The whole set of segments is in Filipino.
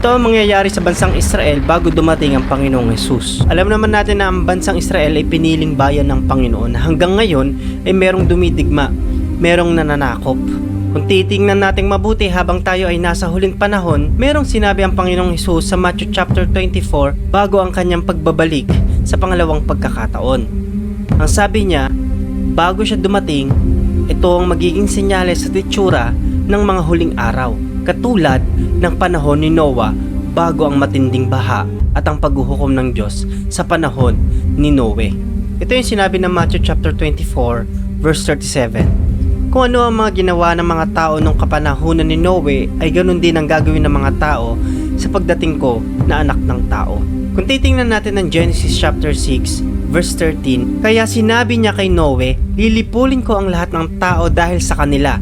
Ito ang mangyayari sa bansang Israel bago dumating ang Panginoong Hesus. Alam naman natin na ang bansang Israel ay piniling bayan ng Panginoon na hanggang ngayon ay merong dumidigma, merong nananakop. Kung titingnan natin mabuti habang tayo ay nasa huling panahon, merong sinabi ang Panginoong Hesus sa Matthew chapter 24 bago ang kanyang pagbabalik sa pangalawang pagkakataon. Ang sabi niya, bago siya dumating, ito ang magiging senyales sa itsura ng mga huling araw, katulad ng panahon ni Noah bago ang matinding baha at ang paghuhukom ng Diyos sa panahon ni Noe. Ito yung sinabi ng Matthew chapter 24 verse 37. Kung ano ang mga ginawa ng mga tao nung kapanahunan ni Noe ay ganun din ang gagawin ng mga tao sa pagdating ko na anak ng tao. Kung titingnan natin ang Genesis chapter 6 verse 13, kaya sinabi niya kay Noe, lilipulin ko ang lahat ng tao dahil sa kanila.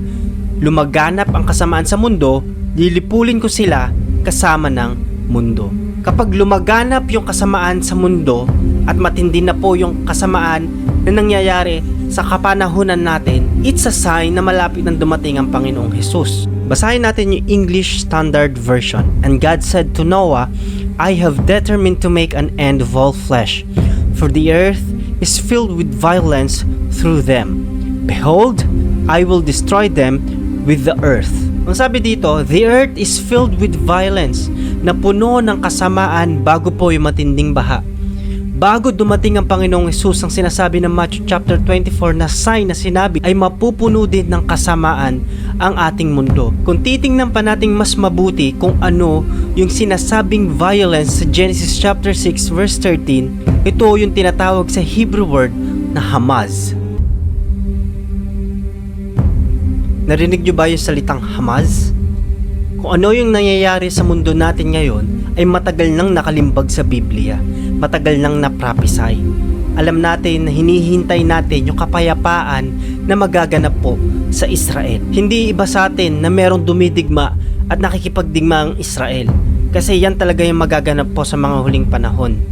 Lumaganap ang kasamaan sa mundo, lilipulin ko sila kasama ng mundo. Kapag lumaganap yung kasamaan sa mundo at matindi na po yung kasamaan na nangyayari sa kapanahunan natin, it's a sign na malapit nang dumating ang Panginoong Hesus. Basahin natin yung English Standard Version. And God said to Noah, I have determined to make an end of all flesh, for the earth is filled with violence through them. Behold, I will destroy them with the earth. Ang sabi dito, the earth is filled with violence, na puno ng kasamaan bago po yung matinding baha. Bago dumating ang Panginoong Hesus, ang sinasabi ng Matthew chapter 24 na sign na sinabi ay mapupuno din ng kasamaan ang ating mundo. Kung titingnan pa nating mas mabuti kung ano yung sinasabing violence sa Genesis chapter 6 verse 13, ito yung tinatawag sa Hebrew word na Hamas. Narinig nyo ba yung salitang Hamas? Kung ano yung nangyayari sa mundo natin ngayon ay matagal nang nakalimbag sa Biblia, matagal nang naprophesy. Alam natin na hinihintay natin yung kapayapaan na magaganap po sa Israel. Hindi iba sa atin na merong dumidigma at nakikipagdigma ang Israel, kasi yan talaga yung magaganap po sa mga huling panahon.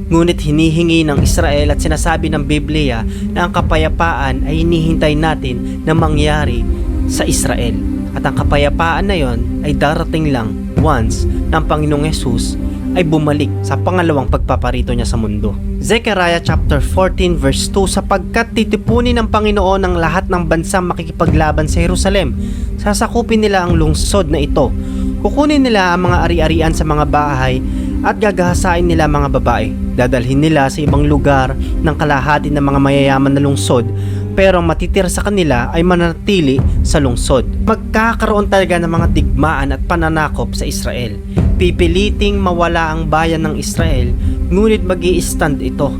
Ngunit hinihingi ng Israel at sinasabi ng Biblia na ang kapayapaan ay hinihintay natin na mangyari sa Israel. At ang kapayapaan na yon ay darating lang once ng Panginoong Hesus ay bumalik sa pangalawang pagpaparito niya sa mundo. Zechariah chapter 14 verse 2, sapagkat titipunin ng Panginoon ang lahat ng bansang makikipaglaban sa Jerusalem. Sasakupin nila ang lungsod na ito. Kukunin nila ang mga ari-arian sa mga bahay at gagahasain nila mga babae. Dadalhin nila sa ibang lugar ng kalahati ng mga mayayaman na lungsod, pero ang matitira sa kanila ay mananatili sa lungsod. Magkakaroon talaga ng mga digmaan at pananakop sa Israel. Pipiliting mawala ang bayan ng Israel, ngunit mag-i-stand ito.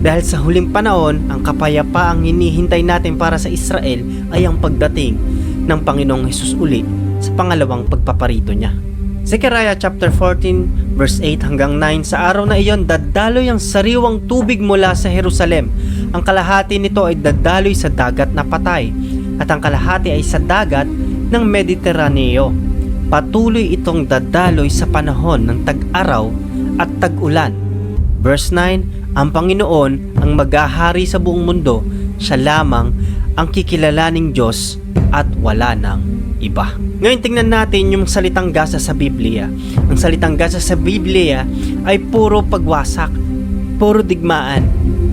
Dahil sa huling panahon, ang kapayapaang hinihintay natin para sa Israel ay ang pagdating ng Panginoong Hesus uli sa pangalawang pagpaparito niya. Zechariah chapter 14 verse 8 hanggang 9, sa araw na iyon dadaloy ang sariwang tubig mula sa Jerusalem. Ang kalahati nito ay dadaloy sa dagat na patay, at ang kalahati ay sa dagat ng Mediteraneo. Patuloy itong dadaloy sa panahon ng tag-araw at tag-ulan. Verse 9, ang Panginoon ang maghahari sa buong mundo, siya lamang ang kikilalaning Diyos at wala nang iba. Ngayon tingnan natin yung salitang gasa sa Biblia. Ang salitang gasa sa Biblia ay puro pagwasak, puro digmaan.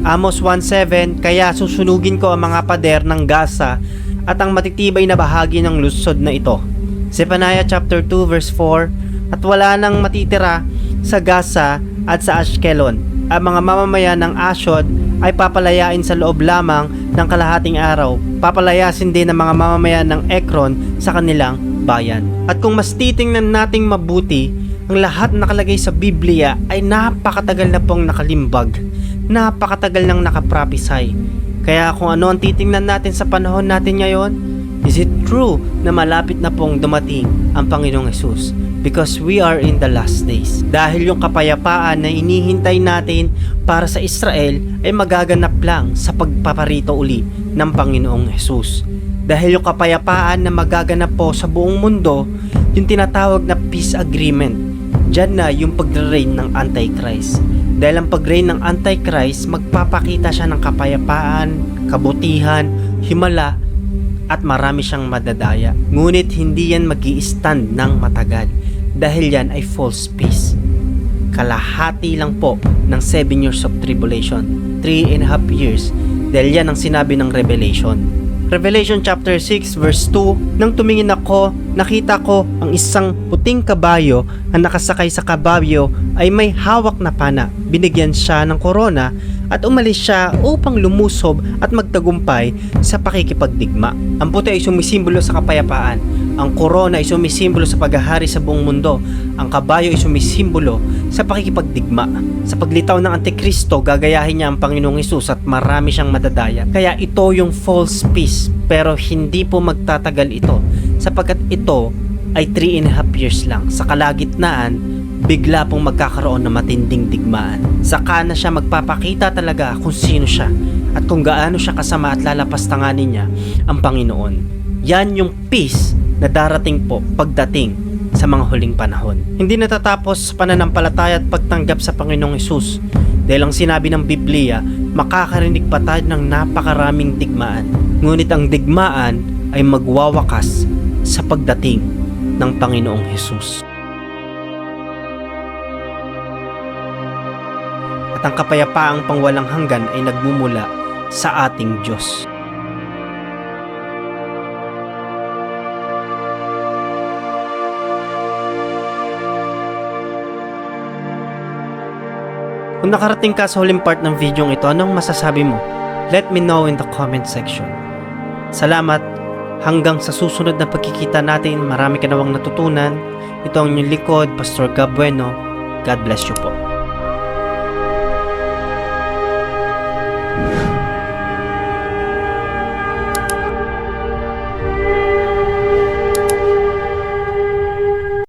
Amos 1:7, kaya susunugin ko ang mga pader ng Gaza at ang matitibay na bahagi ng lungsod na ito. Zephaniah chapter 2 verse 4, at wala nang matitira sa Gaza at sa Ashkelon. Ang mga mamamayan ng Ashdod ay papalayain sa loob lamang ng kalahating araw. Papalayasin din ang mga mamamayan ng Ekron sa kanilang bayan. At kung mas titingnan nating mabuti, ang lahat nakalagay sa Biblia ay napakatagal na pong nakalimbag, napakatagal nang nakaprophesy. Kaya kung ano ang titingnan natin sa panahon natin ngayon, is it true na malapit na pong dumating ang Panginoong Hesus? Because we are in the last days. Dahil yung kapayapaan na inihintay natin para sa Israel ay magaganap lang sa pagpaparito uli ng Panginoong Hesus. Dahil yung kapayapaan na magaganap po sa buong mundo, yung tinatawag na peace agreement, dyan na yung pag-reign ng Antichrist. Dahil ang pag-reign ng Antichrist, magpapakita siya ng kapayapaan, kabutihan, himala, at marami siyang madadaya. Ngunit hindi yan mag-i-stand ng matagal. dahil yan ay false peace. Kalahati lang po ng 7 years of tribulation, 3.5 years, dahil yan ang sinabi ng Revelation. Revelation chapter 6 verse 2, nang tumingin ako, nakita ko ang isang puting kabayo. Ang nakasakay sa kabayo ay may hawak na pana. Binigyan siya ng korona at umalis siya upang lumusob at magtagumpay sa pakikipagdigma. Ang puti ay sumisimbolo sa kapayapaan. Ang korona ay sumisimbolo sa paghahari sa buong mundo. Ang kabayo ay sumisimbolo sa pakikipagdigma. Sa paglitaw ng Antikristo, gagayahin niya ang Panginoong Hesus at marami siyang madadaya. Kaya ito yung false peace, pero hindi po magtatagal ito sapagkat ito ay 3.5 years lang. Sa kalagitnaan, bigla pong magkakaroon ng matinding digmaan. Saka na siya magpapakita talaga kung sino siya at kung gaano siya kasama at lalapastanganin niya ang Panginoon. Yan yung peace na darating po pagdating sa mga huling panahon. Hindi natatapos pananampalataya at pagtanggap sa Panginoong Hesus. Dahil ang sinabi ng Biblia, makakarinig pa tayo ng napakaraming digmaan. Ngunit ang digmaan ay magwawakas sa pagdating ng Panginoong Hesus. At ang kapayapaang pangwalang hanggan ay nagmumula sa ating Diyos. Kung nakarating ka sa huling part ng video ito, anong masasabi mo? Let me know in the comment section. Salamat. Hanggang sa susunod na pagkikita natin, marami ka nawang natutunan. Ito ang inyong likod, Pastor Gab Bueno. God bless you po.